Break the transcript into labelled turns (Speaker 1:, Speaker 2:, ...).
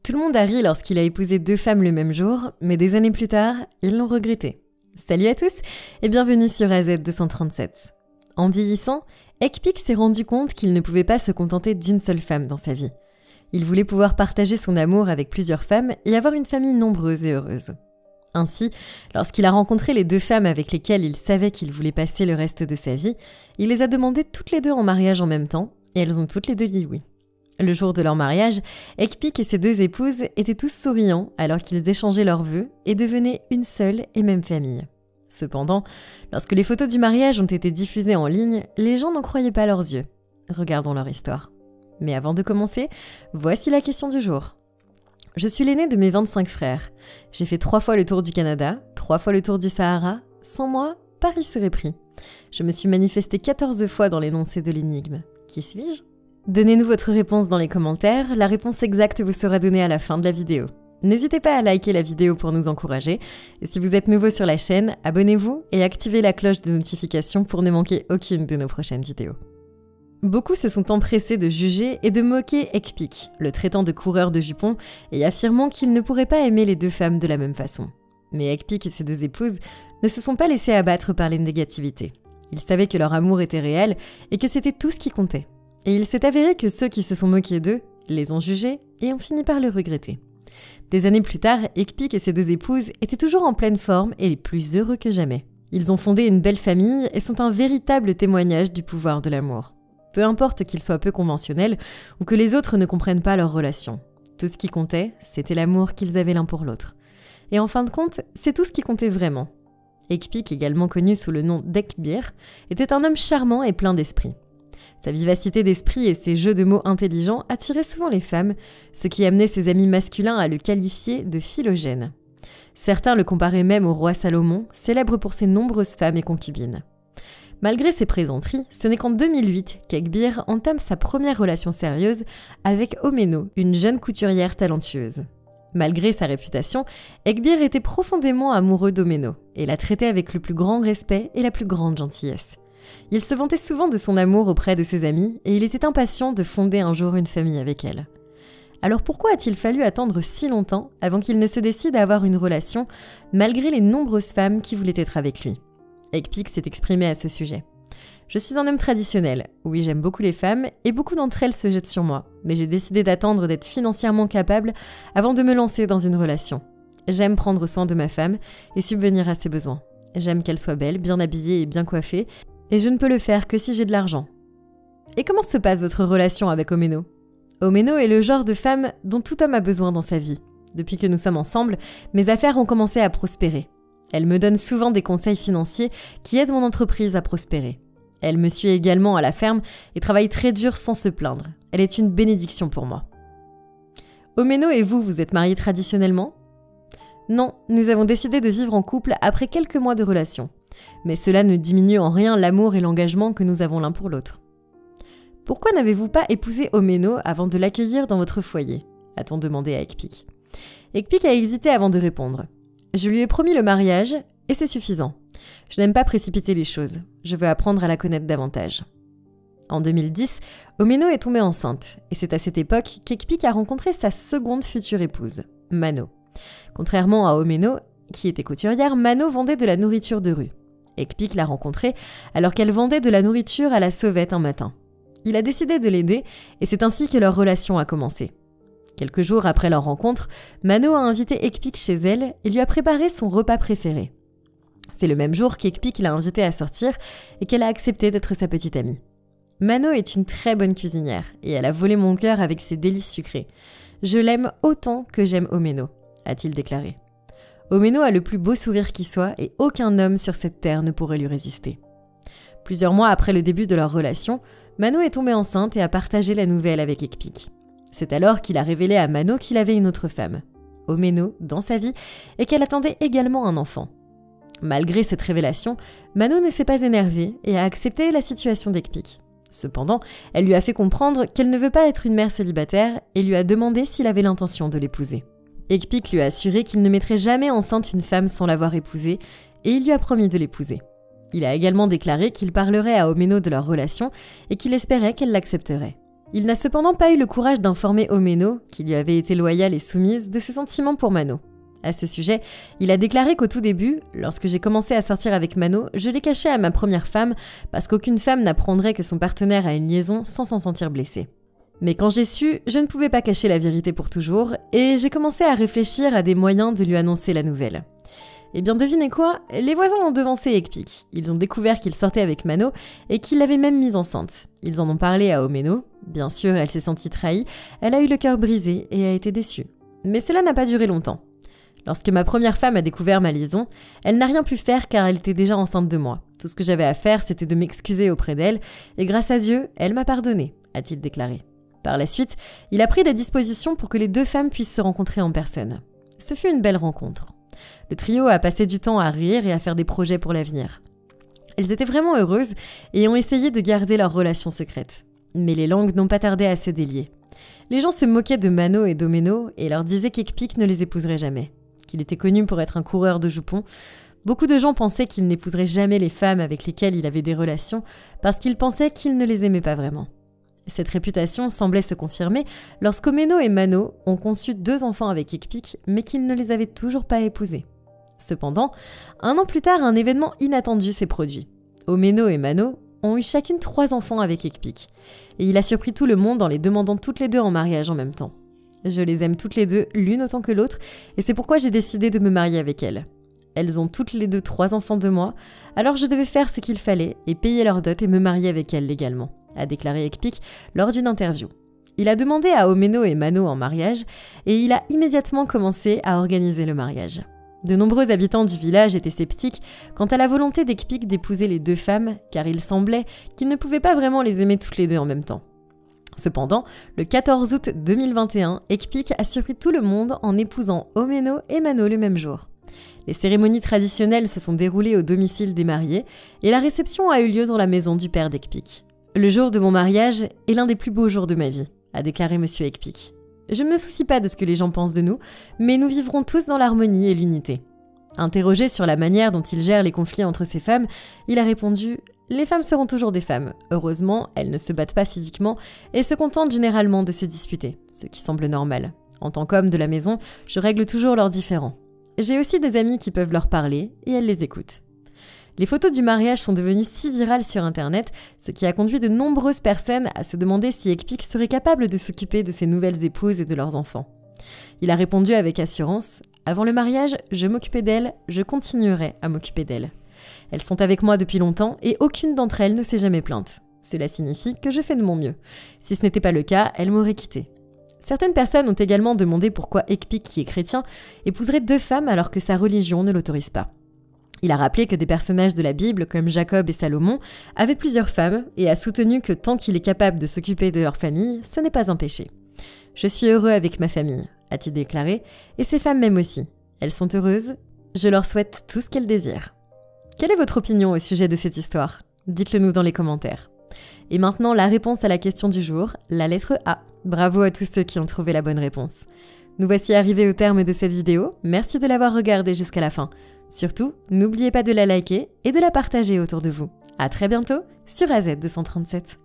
Speaker 1: Tout le monde a ri lorsqu'il a épousé 2 femmes le même jour, mais des années plus tard, ils l'ont regretté. Salut à tous et bienvenue sur AZ237. En vieillissant, Eckpick s'est rendu compte qu'il ne pouvait pas se contenter d'une seule femme dans sa vie. Il voulait pouvoir partager son amour avec plusieurs femmes et avoir une famille nombreuse et heureuse. Ainsi, lorsqu'il a rencontré les 2 femmes avec lesquelles il savait qu'il voulait passer le reste de sa vie, il les a demandées toutes les 2 en mariage en même temps, et elles ont toutes les 2 dit oui. Le jour de leur mariage, Eckpick et ses 2 épouses étaient tous souriants alors qu'ils échangeaient leurs vœux et devenaient une seule et même famille. Cependant, lorsque les photos du mariage ont été diffusées en ligne, les gens n'en croyaient pas leurs yeux. Regardons leur histoire. Mais avant de commencer, voici la question du jour. Je suis l'aîné de mes 25 frères. J'ai fait 3 fois le tour du Canada, 3 fois le tour du Sahara. Sans moi, Paris serait pris. Je me suis manifesté 14 fois dans l'énoncé de l'énigme. Qui suis-je ? Donnez-nous votre réponse dans les commentaires, la réponse exacte vous sera donnée à la fin de la vidéo. N'hésitez pas à liker la vidéo pour nous encourager, et si vous êtes nouveau sur la chaîne, abonnez-vous et activez la cloche de notification pour ne manquer aucune de nos prochaines vidéos. Beaucoup se sont empressés de juger et de moquer Eckpick, le traitant de coureur de jupons, et affirmant qu'il ne pourrait pas aimer les 2 femmes de la même façon. Mais Eckpick et ses 2 épouses ne se sont pas laissés abattre par les négativités. Ils savaient que leur amour était réel et que c'était tout ce qui comptait. Et il s'est avéré que ceux qui se sont moqués d'eux les ont jugés et ont fini par le regretter. Des années plus tard, Eckpick et ses 2 épouses étaient toujours en pleine forme et plus heureux que jamais. Ils ont fondé une belle famille et sont un véritable témoignage du pouvoir de l'amour. Peu importe qu'il soit peu conventionnel ou que les autres ne comprennent pas leur relation. Tout ce qui comptait, c'était l'amour qu'ils avaient l'un pour l'autre. Et en fin de compte, c'est tout ce qui comptait vraiment. Eckpick, également connu sous le nom d'Eckbeer, était un homme charmant et plein d'esprit. Sa vivacité d'esprit et ses jeux de mots intelligents attiraient souvent les femmes, ce qui amenait ses amis masculins à le qualifier de philogène. Certains le comparaient même au roi Salomon, célèbre pour ses nombreuses femmes et concubines. Malgré ses plaisanteries, ce n'est qu'en 2008 qu'Eckbeer entame sa première relation sérieuse avec Omeno, une jeune couturière talentueuse. Malgré sa réputation, Eckbeer était profondément amoureux d'Omeno et la traitait avec le plus grand respect et la plus grande gentillesse. Il se vantait souvent de son amour auprès de ses amis et il était impatient de fonder un jour une famille avec elle. Alors pourquoi a-t-il fallu attendre si longtemps avant qu'il ne se décide à avoir une relation, malgré les nombreuses femmes qui voulaient être avec lui ? Eckpick s'est exprimé à ce sujet. « Je suis un homme traditionnel. Oui, j'aime beaucoup les femmes et beaucoup d'entre elles se jettent sur moi. Mais j'ai décidé d'attendre d'être financièrement capable avant de me lancer dans une relation. J'aime prendre soin de ma femme et subvenir à ses besoins. J'aime qu'elle soit belle, bien habillée et bien coiffée. Et je ne peux le faire que si j'ai de l'argent. » Et comment se passe votre relation avec Omeno ? Omeno est le genre de femme dont tout homme a besoin dans sa vie. Depuis que nous sommes ensemble, mes affaires ont commencé à prospérer. Elle me donne souvent des conseils financiers qui aident mon entreprise à prospérer. Elle me suit également à la ferme et travaille très dur sans se plaindre. Elle est une bénédiction pour moi. Omeno et vous êtes mariés traditionnellement ? Non, nous avons décidé de vivre en couple après quelques mois de relation. Mais cela ne diminue en rien l'amour et l'engagement que nous avons l'un pour l'autre. Pourquoi n'avez-vous pas épousé Omeno avant de l'accueillir dans votre foyer ? A-t-on demandé à Eckpick. Eckpick a hésité avant de répondre. Je lui ai promis le mariage et c'est suffisant. Je n'aime pas précipiter les choses. Je veux apprendre à la connaître davantage. En 2010, Omeno est tombée enceinte et c'est à cette époque qu'Eckpick a rencontré sa seconde future épouse, Mano. Contrairement à Omeno, qui était couturière, Mano vendait de la nourriture de rue. Eckpick l'a rencontrée alors qu'elle vendait de la nourriture à la sauvette un matin. Il a décidé de l'aider et c'est ainsi que leur relation a commencé. Quelques jours après leur rencontre, Mano a invité Eckpick chez elle et lui a préparé son repas préféré. C'est le même jour qu'Eckpick l'a invitée à sortir et qu'elle a accepté d'être sa petite amie. Mano est une très bonne cuisinière et elle a volé mon cœur avec ses délices sucrées. « Je l'aime autant que j'aime Omeno », a-t-il déclaré. Omeno a le plus beau sourire qui soit et aucun homme sur cette terre ne pourrait lui résister. Plusieurs mois après le début de leur relation, Mano est tombée enceinte et a partagé la nouvelle avec Eckpick. C'est alors qu'il a révélé à Mano qu'il avait une autre femme, Omeno, dans sa vie et qu'elle attendait également un enfant. Malgré cette révélation, Mano ne s'est pas énervée et a accepté la situation d'Eckpick. Cependant, elle lui a fait comprendre qu'elle ne veut pas être une mère célibataire et lui a demandé s'il avait l'intention de l'épouser. Eckpick lui a assuré qu'il ne mettrait jamais enceinte une femme sans l'avoir épousée et il lui a promis de l'épouser. Il a également déclaré qu'il parlerait à Omeno de leur relation et qu'il espérait qu'elle l'accepterait. Il n'a cependant pas eu le courage d'informer Oméno, qui lui avait été loyale et soumise, de ses sentiments pour Mano. À ce sujet, il a déclaré qu'au tout début, lorsque j'ai commencé à sortir avec Mano, je l'ai caché à ma première femme parce qu'aucune femme n'apprendrait que son partenaire a une liaison sans s'en sentir blessée. Mais quand j'ai su, je ne pouvais pas cacher la vérité pour toujours et j'ai commencé à réfléchir à des moyens de lui annoncer la nouvelle. Eh bien devinez quoi, les voisins ont devancé Ekpik. Ils ont découvert qu'il sortait avec Mano et qu'il l'avait même mise enceinte. Ils en ont parlé à Oméno. Bien sûr, elle s'est sentie trahie, elle a eu le cœur brisé et a été déçue. Mais cela n'a pas duré longtemps. Lorsque ma première femme a découvert ma liaison, elle n'a rien pu faire car elle était déjà enceinte de moi. Tout ce que j'avais à faire, c'était de m'excuser auprès d'elle, et grâce à Dieu, elle m'a pardonné, a-t-il déclaré. Par la suite, il a pris des dispositions pour que les deux femmes puissent se rencontrer en personne. Ce fut une belle rencontre. Le trio a passé du temps à rire et à faire des projets pour l'avenir. Elles étaient vraiment heureuses et ont essayé de garder leur relation secrète. Mais les langues n'ont pas tardé à se délier. Les gens se moquaient de Mano et d'Oméno et leur disaient qu'Ekpik ne les épouserait jamais. Qu'il était connu pour être un coureur de jupons. Beaucoup de gens pensaient qu'il n'épouserait jamais les femmes avec lesquelles il avait des relations parce qu'ils pensaient qu'il ne les aimait pas vraiment. Cette réputation semblait se confirmer lorsqu'Oméno et Mano ont conçu 2 enfants avec Ekpik, mais qu'ils ne les avaient toujours pas épousés. Cependant, 1 an plus tard, un événement inattendu s'est produit. Oméno et Mano ont eu chacune 3 enfants avec Ekpik, et il a surpris tout le monde en les demandant toutes les 2 en mariage en même temps. Je les aime toutes les 2, l'une autant que l'autre, et c'est pourquoi j'ai décidé de me marier avec elles. Elles ont toutes les 2 3 enfants de moi, alors je devais faire ce qu'il fallait et payer leur dot et me marier avec elles légalement, a déclaré Ekpik lors d'une interview. Il a demandé à Oméno et Mano en mariage et il a immédiatement commencé à organiser le mariage. De nombreux habitants du village étaient sceptiques quant à la volonté d'Ekpik d'épouser les 2 femmes car il semblait qu'il ne pouvait pas vraiment les aimer toutes les 2 en même temps. Cependant, le 14 août 2021, Ekpik a surpris tout le monde en épousant Oméno et Mano le même jour. Les cérémonies traditionnelles se sont déroulées au domicile des mariés et la réception a eu lieu dans la maison du père d'Ekpik. Le jour de mon mariage est l'un des plus beaux jours de ma vie, a déclaré monsieur Ekpik. Je ne me soucie pas de ce que les gens pensent de nous, mais nous vivrons tous dans l'harmonie et l'unité. Interrogé sur la manière dont il gère les conflits entre ses femmes, il a répondu « Les femmes seront toujours des femmes. Heureusement, elles ne se battent pas physiquement et se contentent généralement de se disputer, ce qui semble normal. En tant qu'homme de la maison, je règle toujours leurs différends. J'ai aussi des amis qui peuvent leur parler et elles les écoutent. » Les photos du mariage sont devenues si virales sur Internet, ce qui a conduit de nombreuses personnes à se demander si Ekpik serait capable de s'occuper de ses nouvelles épouses et de leurs enfants. Il a répondu avec assurance « Avant le mariage, je m'occupais d'elles, je continuerai à m'occuper d'elles. Elles sont avec moi depuis longtemps et aucune d'entre elles ne s'est jamais plainte. Cela signifie que je fais de mon mieux. Si ce n'était pas le cas, elles m'auraient quitté. » Certaines personnes ont également demandé pourquoi Ekpik, qui est chrétien, épouserait 2 femmes alors que sa religion ne l'autorise pas. Il a rappelé que des personnages de la Bible, comme Jacob et Salomon, avaient plusieurs femmes et a soutenu que tant qu'il est capable de s'occuper de leur famille, ce n'est pas un péché. « Je suis heureux avec ma famille », a-t-il déclaré, et ces femmes m'aiment aussi. Elles sont heureuses, je leur souhaite tout ce qu'elles désirent. Quelle est votre opinion au sujet de cette histoire? Dites-le nous dans les commentaires. Et maintenant, la réponse à la question du jour, la lettre A. Bravo à tous ceux qui ont trouvé la bonne réponse. Nous voici arrivés au terme de cette vidéo, merci de l'avoir regardée jusqu'à la fin. Surtout, n'oubliez pas de la liker et de la partager autour de vous. À très bientôt sur AZ237.